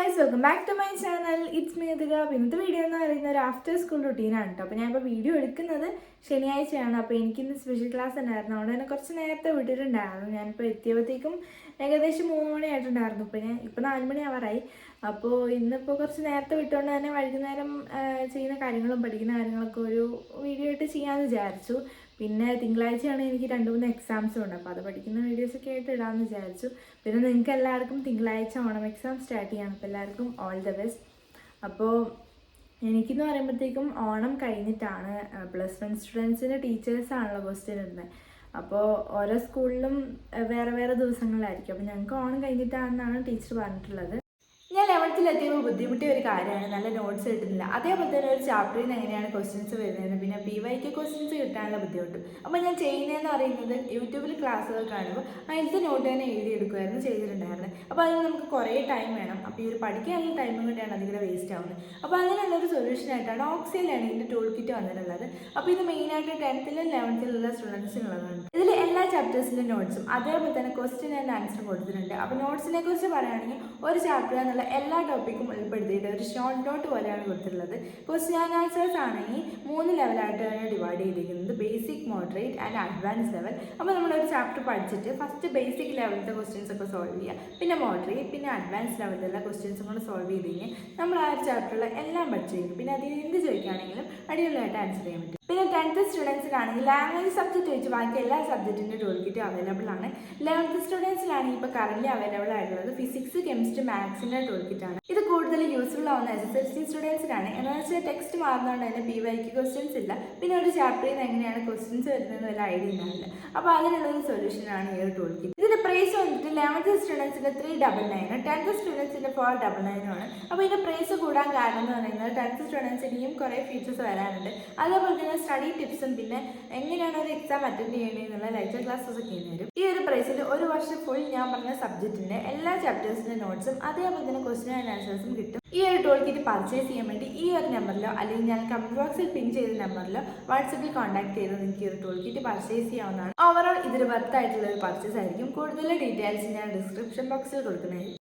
Guys, welcome back to my channel. It's me Athika. ഇന്നത്തെ video എന്ന് പറയുന്നത് ഒരു ആഫ്റ്റർ സ്കൂൾ റുട്ടീനാണ് കേട്ടോ. അപ്പോൾ ഞാനിപ്പോൾ വീഡിയോ എടുക്കുന്നത് ശനിയാഴ്ചയാണ്. അപ്പോൾ എനിക്കിന്ന് സ്പെഷ്യൽ ക്ലാസ് ഉണ്ടായിരുന്നു. അതുകൊണ്ട് തന്നെ കുറച്ച് നേരത്തെ വിട്ടിട്ടുണ്ടായിരുന്നു. ഞാനിപ്പോൾ എത്തിയപ്പോഴത്തേക്കും ഏകദേശം 3 മണി ആയിട്ടുണ്ടായിരുന്നു. ഇപ്പോൾ 4 മണി ആവാറായി. അപ്പോൾ ഇന്നിപ്പോൾ കുറച്ച് നേരത്തെ വിട്ടുകൊണ്ട് തന്നെ വൈകുന്നേരം ചെയ്യുന്ന കാര്യങ്ങളും പഠിക്കുന്ന കാര്യങ്ങളൊക്കെ ഒരു വീഡിയോ ആയിട്ട് ചെയ്യാമെന്ന് വിചാരിച്ചു. പിന്നെ തിങ്കളാഴ്ചയാണ് എനിക്ക് 2-3 എക്സാംസും ഉണ്ട്. അപ്പോൾ അത് പഠിക്കുന്ന വീഡിയോസൊക്കെ ആയിട്ട് ഇടാമെന്ന് വിചാരിച്ചു. പിന്നെ നിങ്ങൾക്ക് എല്ലാവർക്കും തിങ്കളാഴ്ച ഓണം എക്സാം സ്റ്റാർട്ട് ചെയ്യണം. അപ്പോൾ എല്ലാവർക്കും ഓൾ ദ ബെസ്റ്റ്. അപ്പോൾ എനിക്കെന്ന് പറയുമ്പോഴത്തേക്കും ഓണം കഴിഞ്ഞിട്ടാണ് +1 സ്റ്റുഡൻസിന് ടീച്ചേഴ്സാണല്ലോ ക്വസ്റ്റ്യൻ ഇടുന്നത്. അപ്പോൾ ഓരോ സ്കൂളിലും വേറെ വേറെ ദിവസങ്ങളിലായിരിക്കും. അപ്പോൾ ഞങ്ങൾക്ക് ഓണം കഴിഞ്ഞിട്ടാണെന്നാണ് ടീച്ചർ പറഞ്ഞിട്ടുള്ളത്. ഞാൻ 11th എത്തിയപ്പോൾ ബുദ്ധിമുട്ടിയ ഒരു കാര്യമാണ് നല്ല നോട്ട്സ് കിട്ടുന്നില്ല. അതേപോലെ തന്നെ ഒരു ചാപ്റ്ററിൽ നിന്ന് എങ്ങനെയാണ് ക്വസ്റ്റ്യൻസ് വരുന്നത്, പിന്നെ PYQ ക്വസ്റ്റ്യൻസ് കിട്ടാനുള്ള ബുദ്ധിമുട്ടും. അപ്പോൾ ഞാൻ ചെയ്യുന്നതെന്ന് പറയുന്നത് യൂട്യൂബിൽ ക്ലാസ്സുകൾ കാണുമ്പോൾ അതിലത്തെ നോട്ട് തന്നെ എഴുതിയെടുക്കുമായിരുന്നു ചെയ്തിട്ടുണ്ടായിരുന്നത്. അപ്പോൾ അതിന് നമുക്ക് കുറേ ടൈം വേണം. അപ്പോൾ ഈ ഒരു പഠിക്കാനുള്ള ടൈമും കൂടെയാണ് അതിങ്ങനെ വേസ്റ്റ് ആവുന്നത്. അപ്പോൾ അതിനുള്ളൊരു സൊല്യൂഷനായിട്ടാണ് ഓക്സി ലേണിങ്ങിൻ്റെ ടൂൾ കിറ്റ് വന്നിട്ടുള്ളത്. അപ്പോൾ ഇത് മെയിനായിട്ട് 10th 11th സ്റ്റുഡൻസിനുള്ളതാണ്. ഇതിൽ എല്ലാ ചാപ്റ്റേഴ്സിൻ്റെ നോട്ട്സും അതേപോലെ തന്നെ ക്വസ്റ്റ്യൻ ആൻഡ് ആൻസർ കൊടുത്തിട്ടുണ്ട്. അപ്പോൾ നോട്ട്സിനെ കുറിച്ച് പറയുകയാണെങ്കിൽ ഒരു ചാപ്റ്റർ എന്നുള്ള എല്ലാ ടോപ്പിക്കും ഉൾപ്പെടുത്തിയിട്ട് ഒരു ഷോർട്ട് നോട്ട് പോലെയാണ് കൊടുത്തിട്ടുള്ളത്. ക്വസ്റ്റ്യൻ ആൻഡ് ആൻസേഴ്സ് ആണെങ്കിൽ 3 ലെവലായിട്ടാണ് ഡിവൈഡ് ചെയ്തിരിക്കുന്നത്: basic, moderate and advance level. അപ്പോൾ നമ്മളൊരു ചാപ്റ്റർ പഠിച്ചിട്ട് ഫസ്റ്റ് ബേസിക് ലെവലിലത്തെ ക്വസ്റ്റ്യൻസ് ഒക്കെ സോൾവ് ചെയ്യുക, പിന്നെ മോഡറേറ്റ്, പിന്നെ അഡ്വാൻസ് ലെവലിലുള്ള ക്വസ്റ്റ്യൻസും കൂടെ സോൾവ് ചെയ്ത് കഴിഞ്ഞാൽ നമ്മൾ ആ ഒരു ചാപ്റ്ററിൽ എല്ലാം പഠിച്ചിരിക്കും. പിന്നെ അതിൽ എന്ത് ചോദിക്കുകയാണെങ്കിലും അടിപൊളിയായിട്ട് ആൻസർ ചെയ്യാൻ പറ്റും. പിന്നെ 10th സ്റ്റുഡൻസിനാണെങ്കിൽ ലാംഗ്വേജ് സബ്ജക്റ്റ് വെച്ച് ബാക്കി എല്ലാ സബ്ജക്റ്റിൻ്റെ ടൂൾ കിറ്റ് അവൈലബിൾ ആണ്. 11th സ്റ്റുഡൻസിലാണെങ്കിൽ ഇപ്പോൾ കറൻറ്റ്ലി അവൈലബിൾ ആയിട്ടുള്ളത് ഫിസിക്സ്, കെമിസ്ട്രി, മാത്സിൻ്റെ ടൂൾ കിറ്റാണ്. ഇത് കൂടുതൽ യൂസ്ഫുൾ ആവുന്ന SSLC സ്റ്റുഡൻസിനാണ്. എന്താണെന്ന് വെച്ചാൽ ടെക്സ്റ്റ് മാറുന്നതുകൊണ്ട് തന്നെ PYQ ക്വസ്റ്റ്യൻസ് ഇല്ല. പിന്നെ ഒരു ചാപ്റ്ററിൽ നിന്ന് എങ്ങനെയാണ് ക്വസ്റ്റ്യൻസ് വരുന്നതെന്ന് വല്ല ഐഡിയ ഉണ്ടാവില്ല. അപ്പോൾ അതിനുള്ളൊരു സൊല്യൂഷനാണ് ഈ ഒരു ടൂൾ കിറ്റ്. ഇതിൻ്റെ പ്രൈസ് വന്നിട്ട് 11th സ്റ്റുഡൻസിൻ്റെ 399, 10th സ്റ്റുഡൻസിൻ്റെ 499 ആണ്. അപ്പോൾ ഇതിൻ്റെ പ്രൈസ് കൂടാൻ കാരണം എന്ന് പറയുന്നത് 10th സ്റ്റുഡൻസിന് ഇനിയും കുറേ ഫീച്ചേഴ്സ് വരാനുണ്ട്. അതേപോലെ തന്നെ സ്റ്റഡി ടിപ്സും പിന്നെ എങ്ങനെയാണ് ഒരു എക്സാം അറ്റൻഡ് ചെയ്യണമെന്നുള്ള ലെക്ചർ ക്ലാസ്സസ് ഒക്കെ വരും. ഈ ഒരു പ്രൈസിൽ ഒരു വർഷം ഫുൾ ഞാൻ പറഞ്ഞ സബ്ജക്റ്റിൻ്റെ എല്ലാ ചാപ്റ്റേഴ്സിൻ്റെ നോട്ട്സും അതേപോലെ തന്നെ ക്വസ്റ്റ്യൻ ആൻഡ് ആൻസേഴ്സും കിട്ടും. ഈ ഒരു ടൂൾ കിറ്റ് പർച്ചേസ് ചെയ്യാൻ വേണ്ടി ഈ ഒരു നമ്പറിലോ അല്ലെങ്കിൽ ഞാൻ കമന്റ് ബോക്സിൽ പിൻ ചെയ്ത നമ്പറിലോ വാട്സപ്പിൽ കോൺടാക്ട് ചെയ്ത് നിങ്ങൾക്ക് ഈ ഒരു ടൂൾ കിറ്റ് പർച്ചേസ് ചെയ്യാവുന്നതാണ്. ഓവറോൾ ഇതൊരു വർത്ത് ആയിട്ടുള്ള ഒരു പർച്ചേസ് ആയിരിക്കും. കൂടുതൽ ഡീറ്റെയിൽസ് ഞാൻ ഡിസ്ക്രിപ്ഷൻ ബോക്സിൽ കൊടുക്കുന്നതായിരിക്കും.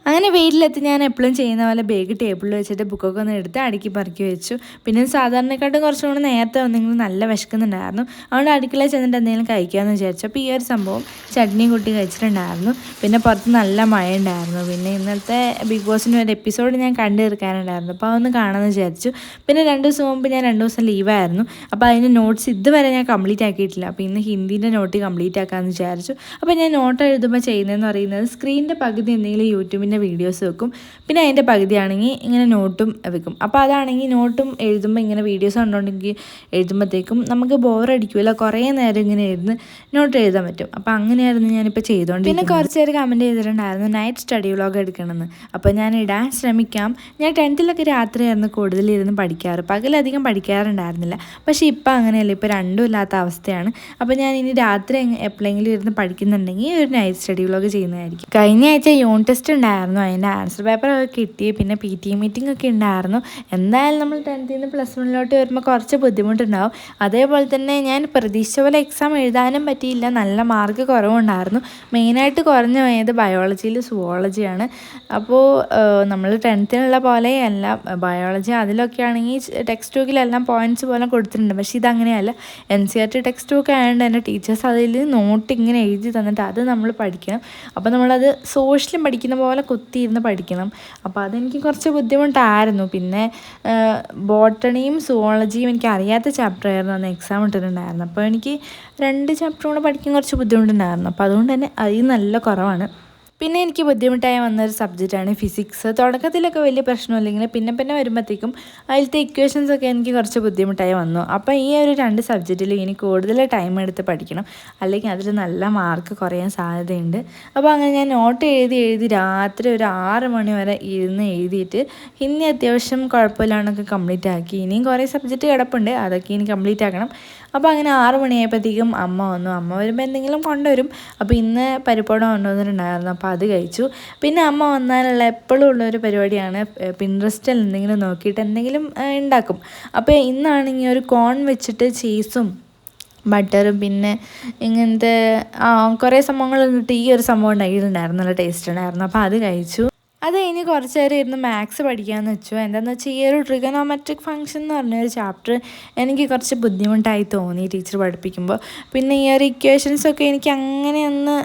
അങ്ങനെ വെയിലെത്തി ഞാൻ എപ്പോഴും ചെയ്യുന്ന പോലെ ബാഗ് ടേബിളിൽ വെച്ചിട്ട് ബുക്കൊക്കെ ഒന്ന് എടുത്ത് അടുക്കി പറക്കി വെച്ചു. പിന്നെ സാധാരണക്കാട്ടും കുറച്ചും കൂടി നേരത്തെ വന്നെങ്കിലും നല്ല വിശക്കുന്നുണ്ടായിരുന്നു. അതുകൊണ്ട് അടുക്കളയിൽ ചെന്നിട്ട് എന്തെങ്കിലും കഴിക്കാമെന്ന് വിചാരിച്ചു. അപ്പോൾ ഈ ഒരു സംഭവം ചട്നി കൂട്ടി കഴിച്ചിട്ടുണ്ടായിരുന്നു. പിന്നെ പുറത്ത് നല്ല മഴ ഉണ്ടായിരുന്നു. പിന്നെ ഇന്നത്തെ ബിഗ് ബോസിൻ്റെ ഒരു എപ്പിസോഡ് ഞാൻ കണ്ടു തീർക്കാനുണ്ടായിരുന്നു. അപ്പോൾ അതൊന്ന് കാണാമെന്ന് വിചാരിച്ചു. പിന്നെ 2 ദിവസം മുമ്പ് ഞാൻ 2 ദിവസം ലീവായിരുന്നു. അപ്പോൾ അതിൻ്റെ നോട്ട്സ് ഇതുവരെ ഞാൻ കംപ്ലീറ്റ് ആക്കിയിട്ടില്ല. അപ്പോൾ ഇന്ന് ഹിന്ദീൻ്റെ നോട്ട് കംപ്ലീറ്റ് ആക്കാമെന്ന് വിചാരിച്ചു. അപ്പോൾ ഞാൻ നോട്ട് എഴുതുമ്പോൾ ചെയ്യുന്നതെന്ന് പറയുന്നത് സ്ക്രീനിൻ്റെ പകുതി എന്തെങ്കിലും യൂട്യൂബിൻ്റെ വീഡിയോസ് വെക്കും, പിന്നെ അതിൻ്റെ പകുതിയാണെങ്കിൽ ഇങ്ങനെ നോട്ടും വെക്കും. അപ്പോൾ അതാണെങ്കിൽ നോട്ടും എഴുതുമ്പോൾ ഇങ്ങനെ വീഡിയോസ് കണ്ടുകൊണ്ടെങ്കിൽ എഴുതുമ്പോഴത്തേക്കും നമുക്ക് ബോറടിക്കില്ല, കുറേ നേരം ഇങ്ങനെ എഴുതുന്ന നോട്ട് എഴുതാൻ പറ്റും. അപ്പോൾ അങ്ങനെയായിരുന്നു ഞാനിപ്പോൾ ചെയ്തുകൊണ്ട്. പിന്നെ കുറച്ച് പേര് കമൻറ്റ് ചെയ്തിട്ടുണ്ടായിരുന്നു നൈറ്റ് സ്റ്റഡി വ്ളോഗ് എടുക്കണമെന്ന്. അപ്പോൾ ഞാൻ ഇടാൻ ശ്രമിക്കാം. ഞാൻ 10th രാത്രിയായിരുന്നു കൂടുതലിരുന്ന് പഠിക്കാറ്, പകലധികം പഠിക്കാറുണ്ടായിരുന്നില്ല. പക്ഷേ ഇപ്പോൾ അങ്ങനെയല്ല, ഇപ്പോൾ രണ്ടും ഇല്ലാത്ത അവസ്ഥയാണ്. അപ്പോൾ ഞാൻ ഇനി രാത്രി എപ്പോഴെങ്കിലും ഇരുന്ന് പഠിക്കുന്നുണ്ടെങ്കിൽ ഒരു നൈറ്റ് സ്റ്റഡി വ്ളോഗ് ചെയ്യുന്നതായിരിക്കും. കഴിഞ്ഞ ആഴ്ച യൂണിറ്റ് ടെസ്റ്റ് ഉണ്ടായിരുന്നു. അതിൻ്റെ ആൻസർ പേപ്പറൊക്കെ കിട്ടി. പിന്നെ PTA മീറ്റിംഗ് ഒക്കെ ഉണ്ടായിരുന്നു. എന്തായാലും നമ്മൾ 10th നിന്ന് +1 വരുമ്പോൾ കുറച്ച് ബുദ്ധിമുട്ടുണ്ടാവും. അതേപോലെ തന്നെ ഞാൻ പ്രതീക്ഷിച്ച പോലെ എക്സാം എഴുതാനും പറ്റിയില്ല, നല്ല മാർക്ക് കുറവുണ്ടായിരുന്നു. മെയിനായിട്ട് കുറഞ്ഞു പോയത് ബയോളജിയിൽ സുവോളജിയാണ്. അപ്പോൾ നമ്മൾ 10th പോലെ അല്ല ബയോളജി, അതിലൊക്കെ ആണെങ്കിൽ ടെക്സ്റ്റ് ബുക്കിലെല്ലാം പോയിൻറ്റ്സ് പോലെ കൊടുത്തിട്ടുണ്ട്. പക്ഷേ ഇതങ്ങനെയല്ല. NCERT ടെക്സ്റ്റ് ബുക്ക് ആയതുകൊണ്ട് തന്നെ ടീച്ചേഴ്സ് അതിൽ നോട്ട് ഇങ്ങനെ എഴുതി തന്നിട്ട് അത് നമ്മൾ പഠിക്കണം. അപ്പോൾ നമ്മളത് സോഷ്യലും പഠിക്കുന്ന പോലെ കുത്തിയിരുന്ന് പഠിക്കണം. അപ്പോൾ അതെനിക്ക് കുറച്ച് ബുദ്ധിമുട്ടായിരുന്നു. പിന്നെ ബോട്ടണിയും സുവോളജിയും എനിക്ക് അറിയാത്ത ചാപ്റ്റർ ആയിരുന്നു അന്ന് എക്സാം ഇട്ടിട്ടുണ്ടായിരുന്നു. അപ്പോൾ എനിക്ക് 2 ചാപ്റ്റർ കൂടെ പഠിക്കാൻ കുറച്ച് ബുദ്ധിമുട്ടുണ്ടായിരുന്നു. അപ്പോൾ അതുകൊണ്ട് തന്നെ അതിൽ നല്ല കുറവാണ്. പിന്നെ എനിക്ക് ബുദ്ധിമുട്ടായി വന്നൊരു സബ്ജക്റ്റാണ് ഫിസിക്സ്. തുടക്കത്തിലൊക്കെ വലിയ പ്രശ്നമില്ലെങ്കിൽ പിന്നെ വരുമ്പോഴത്തേക്കും അതിലത്തെ ഇക്വേഷൻസൊക്കെ എനിക്ക് കുറച്ച് ബുദ്ധിമുട്ടായി വന്നു. അപ്പോൾ ഈ ഒരു 2 സബ്ജക്റ്റിൽ ഇനി കൂടുതൽ ടൈം എടുത്ത് പഠിക്കണം, അല്ലെങ്കിൽ അതിൽ നല്ല മാർക്ക് കുറയാൻ സാധ്യതയുണ്ട്. അപ്പോൾ അങ്ങനെ ഞാൻ നോട്ട് എഴുതി രാത്രി ഒരു 6 മണി വരെ ഇരുന്ന് എഴുതിയിട്ട് ഹിന്ദി അത്യാവശ്യം കുഴപ്പമില്ലാണ്ടൊക്കെ കംപ്ലീറ്റ് ആക്കി. ഇനിയും കുറേ സബ്ജക്റ്റ് കിടപ്പുണ്ട്, അതൊക്കെ ഇനി കംപ്ലീറ്റ് ആക്കണം. അപ്പോൾ അങ്ങനെ 6 മണിയായപ്പോഴത്തേക്കും അമ്മ വന്നു. അമ്മ വരുമ്പോൾ എന്തെങ്കിലും കൊണ്ടുവരും. അപ്പോൾ ഇന്ന് പരിപ്പോട കൊണ്ടുവന്നിട്ടുണ്ടായിരുന്നു. അപ്പോൾ അത് കഴിച്ചു. പിന്നെ അമ്മ വന്നാലുള്ള എപ്പോഴും ഉള്ളൊരു പരിപാടിയാണ് പിൻട്രസ്റ്റിൽ എന്തെങ്കിലും നോക്കിയിട്ട് എന്തെങ്കിലും ഉണ്ടാക്കും. അപ്പോൾ ഇന്നാണെങ്കിൽ ഒരു കോൺ വെച്ചിട്ട് ചീസും ബട്ടറും പിന്നെ ഇങ്ങനത്തെ കുറേ സംഭവങ്ങൾ ഇട്ടിട്ട് ഈ ഒരു സംഭവം ഉണ്ടായിട്ടുണ്ടായിരുന്നു, നല്ല ടേസ്റ്റ് ഉണ്ടായിരുന്നു. അപ്പോൾ അത് കഴിച്ചു. അത് കഴിഞ്ഞ് കുറച്ച് നേരം ഇരുന്ന് മാത്സ് പഠിക്കാമെന്ന് വെച്ചു. എന്താണെന്ന് വെച്ചാൽ ഈ ഒരു ട്രിഗണോമെട്രിക് ഫംഗ്ഷൻ എന്ന് പറഞ്ഞൊരു ചാപ്റ്റർ എനിക്ക് കുറച്ച് ബുദ്ധിമുട്ടായി തോന്നി ടീച്ചർ പഠിപ്പിക്കുമ്പോൾ. പിന്നെ ഈ ഒരു ഇക്വേഷൻസൊക്കെ എനിക്ക് അങ്ങനെയൊന്ന്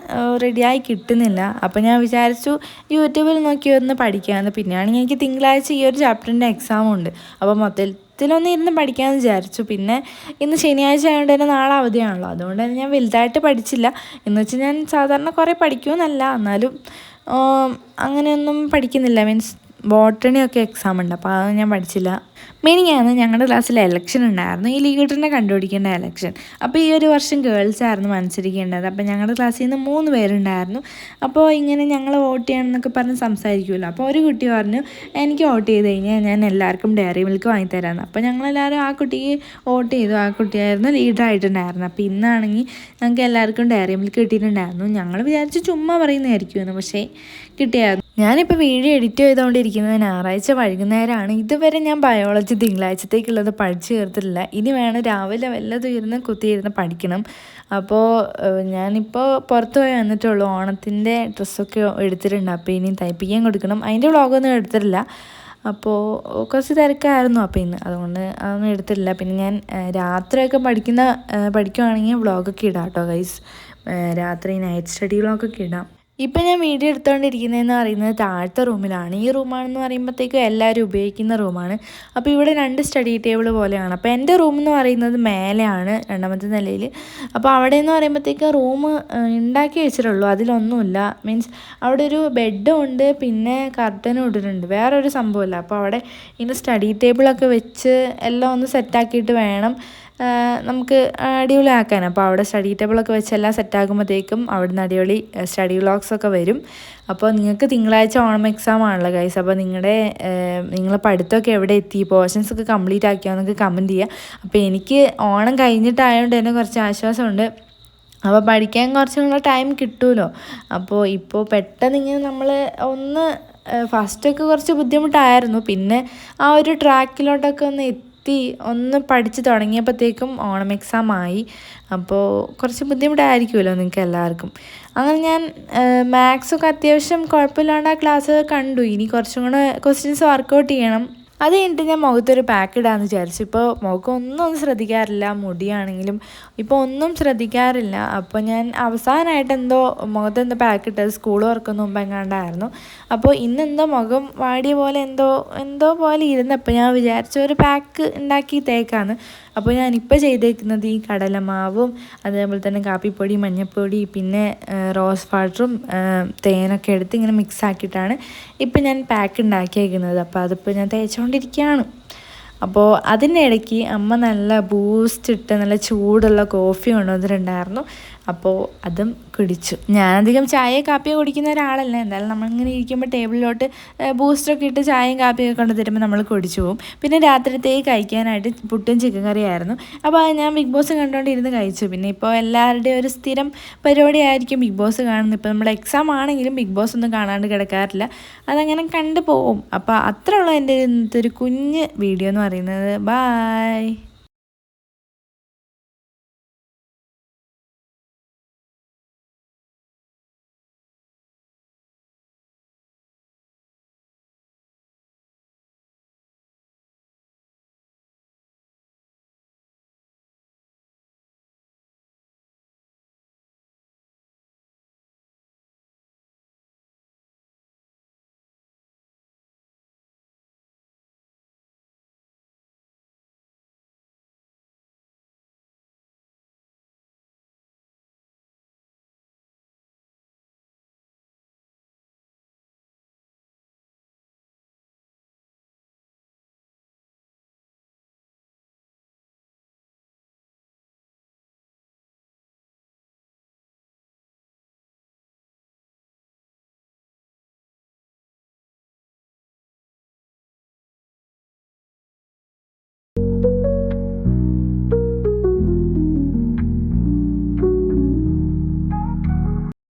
റെഡിയായി കിട്ടുന്നില്ല. അപ്പോൾ ഞാൻ വിചാരിച്ചു യൂട്യൂബിൽ നോക്കി ഒന്ന് പഠിക്കാമെന്ന്. പിന്നെയാണെങ്കിൽ എനിക്ക് തിങ്കളാഴ്ച ഈ ഒരു ചാപ്റ്ററിൻ്റെ എക്സാമുണ്ട്. അപ്പോൾ മൊത്തത്തിലൊന്ന് ഇരുന്ന് പഠിക്കാമെന്ന് വിചാരിച്ചു. പിന്നെ ഇന്ന് ശനിയാഴ്ച ആയതുകൊണ്ട് തന്നെ നാളെ അവധിയാണല്ലോ, അതുകൊണ്ട് തന്നെ ഞാൻ വലുതായിട്ട് പഠിച്ചില്ല. എന്ന് വെച്ചാൽ ഞാൻ സാധാരണ കുറേ പഠിക്കുമെന്നല്ല, എന്നാലും അങ്ങനെയൊന്നും പഠിക്കുന്നില്ല. മീൻസ് ബോട്ടണിയൊക്കെ എക്സാം ഉണ്ട്, അപ്പോൾ അത് ഞാൻ പഠിച്ചില്ല. മെയിനിങ്ങാണ് ഞങ്ങളുടെ ക്ലാസ്സിൽ എലക്ഷൻ ഉണ്ടായിരുന്നു, ഈ ലീഡറിനെ കണ്ടുപിടിക്കേണ്ട എലക്ഷൻ. അപ്പോൾ ഈ ഒരു വർഷം ഗേൾസ് ആയിരുന്നു മത്സരിക്കേണ്ടത്. അപ്പോൾ ഞങ്ങളുടെ ക്ലാസ്സിൽ നിന്ന് 3 പേരുണ്ടായിരുന്നു. അപ്പോൾ ഇങ്ങനെ ഞങ്ങൾ വോട്ട് ചെയ്യണമെന്നൊക്കെ പറഞ്ഞ് സംസാരിക്കുമല്ലോ. അപ്പോൾ ഒരു കുട്ടി പറഞ്ഞു എനിക്ക് വോട്ട് ചെയ്ത് കഴിഞ്ഞാൽ ഞാൻ എല്ലാവർക്കും ഡയറി മിൽക്ക് വാങ്ങിത്തരാമെന്ന്. അപ്പോൾ ഞങ്ങളെല്ലാവരും ആ കുട്ടിക്ക് വോട്ട് ചെയ്തു. ആ കുട്ടിയായിരുന്നു ലീഡറായിട്ടുണ്ടായിരുന്നു. അപ്പോൾ ഇന്നാണെങ്കിൽ ഞങ്ങൾക്ക് എല്ലാവർക്കും ഡയറി മിൽക്ക് കിട്ടിയിട്ടുണ്ടായിരുന്നു. ഞങ്ങൾ വിചാരിച്ചു ചുമ്മാ പറയുന്നതായിരിക്കുമെന്ന്, പക്ഷേ കിട്ടിയായിരുന്നു. ഞാനിപ്പോൾ വീഡിയോ എഡിറ്റ് ചെയ്തുകൊണ്ടിരിക്കുന്നത് ഞായറാഴ്ച വൈകുന്നേരമാണ്. ഇതുവരെ ഞാൻ ബയോളജി തിങ്കളാഴ്ചത്തേക്കുള്ളത് പഠിച്ചു തീർത്തിട്ടില്ല. ഇനി വേണം രാവിലെ വല്ലതും ഇരുന്ന് കുത്തിയിരുന്ന് പഠിക്കണം. അപ്പോൾ ഞാനിപ്പോൾ പുറത്ത് പോയി വന്നിട്ടുള്ളൂ. ഓണത്തിൻ്റെ ഡ്രസ്സൊക്കെ എടുത്തിട്ടുണ്ട്, അപ്പോൾ ഇനി തയ്പ്പിക്കാൻ കൊടുക്കണം. അതിൻ്റെ വ്ളോഗൊന്നും എടുത്തിട്ടില്ല. അപ്പോൾ കുറച്ച് തിരക്കായിരുന്നു അപ്പോൾ ഇന്ന്, അതുകൊണ്ട് അതൊന്നും എടുത്തിട്ടില്ല. പിന്നെ ഞാൻ രാത്രിയൊക്കെ പഠിക്കുവാണെങ്കിൽ വ്ളോഗൊക്കെ ഇടാം കേട്ടോ ഗൈസ്. രാത്രി നൈറ്റ് സ്റ്റഡി വ്ളോഗൊക്കെ ഇടാം. ഇപ്പം ഞാൻ വീഡിയോ എടുത്തുകൊണ്ടിരിക്കുന്നതെന്ന് പറയുന്നത് താഴത്തെ റൂമിലാണ്. ഈ റൂമാണെന്ന് പറയുമ്പോഴത്തേക്കും എല്ലാവരും ഉപയോഗിക്കുന്ന റൂമാണ്. അപ്പോൾ ഇവിടെ 2 സ്റ്റഡി ടേബിൾ പോലെയാണ്. അപ്പോൾ എൻ്റെ റൂം എന്ന് പറയുന്നത് മേലെയാണ്, 2ാമത്തെ നിലയിൽ. അപ്പോൾ അവിടെ എന്ന് പറയുമ്പോഴത്തേക്കും റൂം ഉണ്ടാക്കി വെച്ചിട്ടുള്ളൂ, അതിലൊന്നുമില്ല. മീൻസ് അവിടെ ഒരു ബെഡും ഉണ്ട്, പിന്നെ കർട്ടനും ഇട്ടിട്ടുണ്ട്, വേറൊരു സംഭവമില്ല. അപ്പോൾ അവിടെ ഇങ്ങനെ സ്റ്റഡി ടേബിളൊക്കെ വെച്ച് എല്ലാം ഒന്ന് സെറ്റാക്കിയിട്ട് വേണം നമുക്ക് അടിപൊളിയാക്കാൻ. അപ്പോൾ അവിടെ സ്റ്റഡി ടേബിളൊക്കെ വെച്ച് എല്ലാം സെറ്റാക്കുമ്പോഴത്തേക്കും അവിടുന്ന് അടിപൊളി സ്റ്റഡി വ്ളോഗ്സൊക്കെ വരും. അപ്പോൾ നിങ്ങൾക്ക് തിങ്കളാഴ്ച ഓണം എക്സാം ആണല്ലോ ഗൈസ്. അപ്പോൾ നിങ്ങളെ പഠിത്തമൊക്കെ എവിടെ എത്തി, പോർഷൻസ് ഒക്കെ കംപ്ലീറ്റ് ആക്കിയാന്നൊക്കെ കമൻറ്റ് ചെയ്യുക. അപ്പോൾ എനിക്ക് ഓണം കഴിഞ്ഞിട്ടായതുകൊണ്ട് തന്നെ കുറച്ച് ആശ്വാസമുണ്ട്. അപ്പോൾ പഠിക്കാൻ കുറച്ചും കൂടെ ടൈം കിട്ടുമല്ലോ. അപ്പോൾ ഇപ്പോൾ പെട്ടെന്ന് ഇങ്ങനെ നമ്മൾ ഒന്ന് ഫസ്റ്റൊക്കെ കുറച്ച് ബുദ്ധിമുട്ടായിരുന്നു, പിന്നെ ആ ഒരു ട്രാക്കിലോട്ടൊക്കെ ഒന്ന് പഠിച്ച് തുടങ്ങിയപ്പോഴത്തേക്കും ഓണം എക്സാം ആയി. അപ്പോൾ കുറച്ച് ബുദ്ധിമുട്ടായിരിക്കുമല്ലോ നിങ്ങൾക്ക് എല്ലാവർക്കും. അങ്ങനെ ഞാൻ മാത്സൊക്കെ അത്യാവശ്യം കുഴപ്പമില്ലാണ്ട് ആ ക്ലാസ് കണ്ടു. ഇനി കുറച്ചും കൂടെ ക്വസ്റ്റ്യൻസ് വർക്കൗട്ട് ചെയ്യണം. അത് കഴിഞ്ഞിട്ട് ഞാൻ മുഖത്തൊരു പാക്ക് ഇടാമെന്ന് വിചാരിച്ചു. ഇപ്പോൾ മുഖം ഒന്നും ശ്രദ്ധിക്കാറില്ല, മുടിയാണെങ്കിലും ഇപ്പോൾ ഒന്നും ശ്രദ്ധിക്കാറില്ല. അപ്പോൾ ഞാൻ അവസാനമായിട്ട് മുഖത്തെന്തോ പാക്ക് ഇട്ടത് സ്കൂൾ തുറക്കുന്ന മുമ്പ് എങ്ങാണ്ടായിരുന്നു. അപ്പോൾ ഇന്നെന്തോ മുഖം വാടിയ പോലെ എന്തോ പോലെ ഇരുന്നപ്പോൾ ഞാൻ വിചാരിച്ച ഒരു പാക്ക് ഉണ്ടാക്കി തേക്കാന്ന്. അപ്പോൾ ഞാനിപ്പോൾ ചെയ്തേക്കുന്നത് ഈ കടലമാവും അതേപോലെ തന്നെ കാപ്പിപ്പൊടി, മഞ്ഞൾപ്പൊടി, പിന്നെ റോസ് വാട്ടറും തേനൊക്കെ എടുത്ത് ഇങ്ങനെ മിക്സ് ആക്കിയിട്ടാണ് ഇപ്പം ഞാൻ പാക്ക് ഉണ്ടാക്കിയേക്കുന്നത്. അപ്പോൾ അതിപ്പോൾ ഞാൻ തേച്ചുകൊണ്ടിരിക്കുകയാണ്. അപ്പോൾ അതിൻ്റെ ഇടയ്ക്ക് അമ്മ നല്ല ബൂസ്റ്റ് ഇട്ട് നല്ല ചൂടുള്ള കോഫി കൊണ്ടുവന്നിട്ടുണ്ടായിരുന്നു. അപ്പോൾ അതും കുടിച്ചു. ഞാനധികം ചായ കാപ്പിയോ കുടിക്കുന്ന ഒരാളല്ല. എന്തായാലും നമ്മളിങ്ങനെ ഇരിക്കുമ്പോൾ ടേബിളിലോട്ട് ബൂസ്റ്ററൊക്കെ ഇട്ട് ചായയും കാപ്പിയൊക്കെ കൊണ്ടു തരുമ്പോൾ നമ്മൾ കുടിച്ചു പോകും. പിന്നെ രാത്രിത്തേക്ക് കഴിക്കാനായിട്ട് പുട്ടും ചിക്കൻ കറിയായിരുന്നു. അപ്പോൾ ഞാൻ ബിഗ് ബോസ് കണ്ടുകൊണ്ടിരുന്ന് കഴിച്ചു. പിന്നെ ഇപ്പോൾ എല്ലാവരുടെയും ഒരു സ്ഥിരം പരിപാടിയായിരിക്കും ബിഗ് ബോസ് കാണുന്നത്. ഇപ്പോൾ നമ്മുടെ എക്സാം ആണെങ്കിലും ബിഗ് ബോസ് ഒന്നും കാണാണ്ട് കിടക്കാറില്ല, അതങ്ങനെ കണ്ടു പോകും. അപ്പോൾ അത്രയുള്ള എൻ്റെ ഇന്നത്തെ ഒരു കുഞ്ഞ് വീഡിയോ എന്ന് പറയുന്നത്. ബായ്.